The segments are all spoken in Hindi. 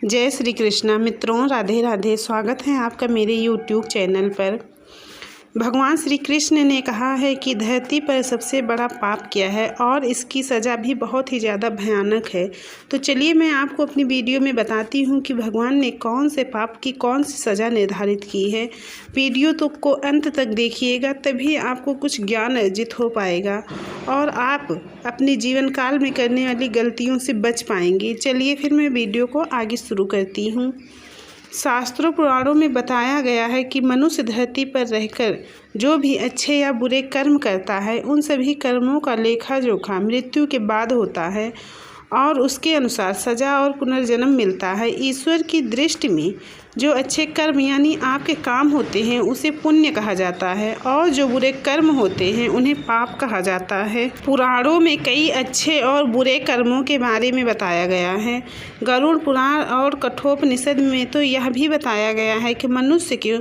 जय श्री कृष्णा मित्रों, राधे राधे। स्वागत है आपका मेरे YouTube चैनल पर। भगवान श्री कृष्ण ने कहा है कि धरती पर सबसे बड़ा पाप क्या है और इसकी सज़ा भी बहुत ही ज़्यादा भयानक है। तो चलिए मैं आपको अपनी वीडियो में बताती हूँ कि भगवान ने कौन से पाप की कौन सी सज़ा निर्धारित की है। वीडियो तो को अंत तक देखिएगा, तभी आपको कुछ ज्ञान अर्जित हो पाएगा और आप अपने जीवन काल में करने वाली गलतियों से बच पाएंगे। चलिए फिर मैं वीडियो को आगे शुरू करती हूँ। शास्त्रों पुराणों में बताया गया है कि मनुष्य धरती पर रहकर जो भी अच्छे या बुरे कर्म करता है, उन सभी कर्मों का लेखा जोखा मृत्यु के बाद होता है और उसके अनुसार सजा और पुनर्जन्म मिलता है। ईश्वर की दृष्टि में जो अच्छे कर्म यानी आपके काम होते हैं उसे पुण्य कहा जाता है और जो बुरे कर्म होते हैं उन्हें पाप कहा जाता है। पुराणों में कई अच्छे और बुरे कर्मों के बारे में बताया गया है। गरुड़ पुराण और कठोपनिषद में तो यह भी बताया गया है कि मनुष्य को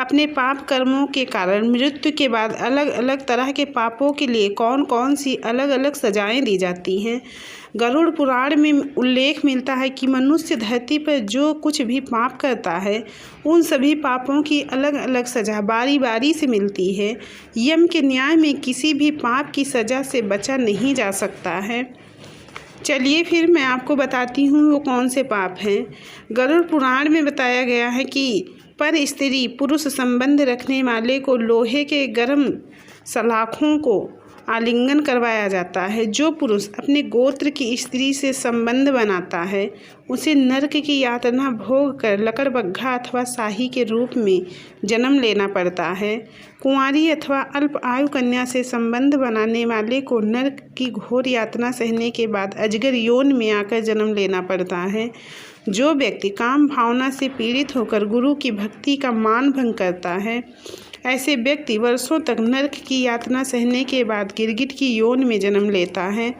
अपने पाप कर्मों के कारण मृत्यु के बाद अलग अलग तरह के पापों के लिए कौन कौन सी अलग अलग सजाएं दी जाती हैं। गरुड़ पुराण में उल्लेख मिलता है कि मनुष्य धरती पर जो कुछ भी पाप करता है उन सभी पापों की अलग अलग सज़ा बारी बारी से मिलती है। यम के न्याय में किसी भी पाप की सज़ा से बचा नहीं जा सकता है। चलिए फिर मैं आपको बताती हूँ वो कौन से पाप हैं। गरुड़ पुराण में बताया गया है कि पर स्त्री पुरुष संबंध रखने वाले को लोहे के गर्म सलाखों को आलिंगन करवाया जाता है। जो पुरुष अपने गोत्र की स्त्री से संबंध बनाता है उसे नरक की यातना भोग कर लकड़बग्घा अथवा शाही के रूप में जन्म लेना पड़ता है। कुंवारी अथवा अल्प आयु कन्या से संबंध बनाने वाले को नरक की घोर यातना सहने के बाद अजगर योनि में आकर जन्म लेना पड़ता है। जो व्यक्ति काम भावना से पीड़ित होकर गुरु की भक्ति का मान भंग करता है, ऐसे व्यक्ति वर्षों तक नरक की यातना सहने के बाद गिरगिट की योनि में जन्म लेता है।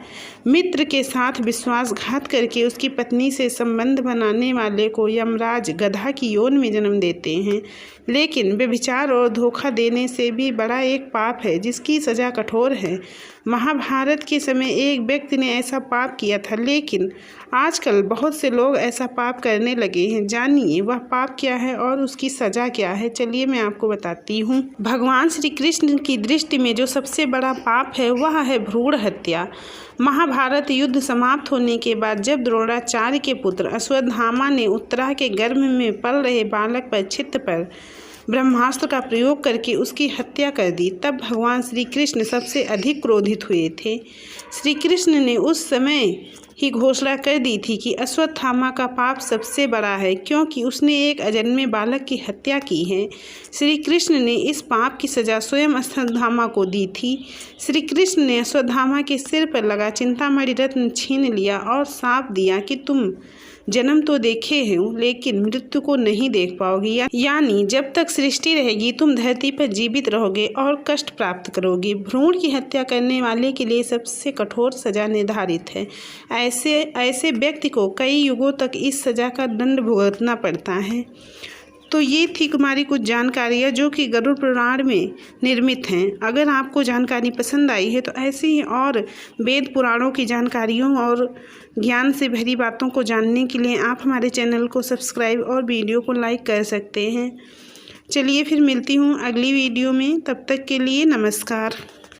मित्र के साथ विश्वासघात करके उसकी पत्नी से संबंध बनाने वाले को यमराज गधा की योनि में जन्म देते हैं। लेकिन व्यभिचार और धोखा देने से भी बड़ा एक पाप है जिसकी सज़ा कठोर है। महाभारत के समय एक व्यक्ति ने ऐसा पाप किया था, लेकिन आजकल बहुत से लोग ऐसा पाप करने लगे हैं। जानिए वह पाप क्या है और उसकी सज़ा क्या है। चलिए मैं आपको बताती हूँ। भगवान श्री कृष्ण की दृष्टि में जो सबसे बड़ा पाप है वह है भ्रूण हत्या। महाभारत युद्ध समाप्त होने के बाद जब द्रोणाचार्य के पुत्र अश्वत्थामा ने उत्तरा के गर्भ में पल रहे बालक पर चित्त पर ब्रह्मास्त्र का प्रयोग करके उसकी हत्या कर दी, तब भगवान श्री कृष्ण सबसे अधिक क्रोधित हुए थे। श्री कृष्ण ने उस समय ही घोषणा कर दी थी कि अश्वत्थामा का पाप सबसे बड़ा है, क्योंकि उसने एक अजन्मे बालक की हत्या की है। श्री कृष्ण ने इस पाप की सज़ा स्वयं अश्वत्थामा को दी थी। श्री कृष्ण ने अश्वत्थामा के सिर पर लगा चिंतामणि रत्न छीन लिया और शाप दिया कि तुम जन्म तो देखे हो लेकिन मृत्यु को नहीं देख पाओगे, यानी जब तक सृष्टि रहेगी तुम धरती पर जीवित रहोगे और कष्ट प्राप्त करोगे। भ्रूण की हत्या करने वाले के लिए सबसे कठोर सजा निर्धारित है। ऐसे व्यक्ति को कई युगों तक इस सज़ा का दंड भुगतना पड़ता है। तो ये थी हमारी कुछ जानकारियाँ जो कि गरुड़ पुराण में निर्मित हैं। अगर आपको जानकारी पसंद आई है तो ऐसी ही और वेद पुराणों की जानकारियों और ज्ञान से भरी बातों को जानने के लिए आप हमारे चैनल को सब्सक्राइब और वीडियो को लाइक कर सकते हैं। चलिए फिर मिलती हूँ अगली वीडियो में, तब तक के लिए नमस्कार।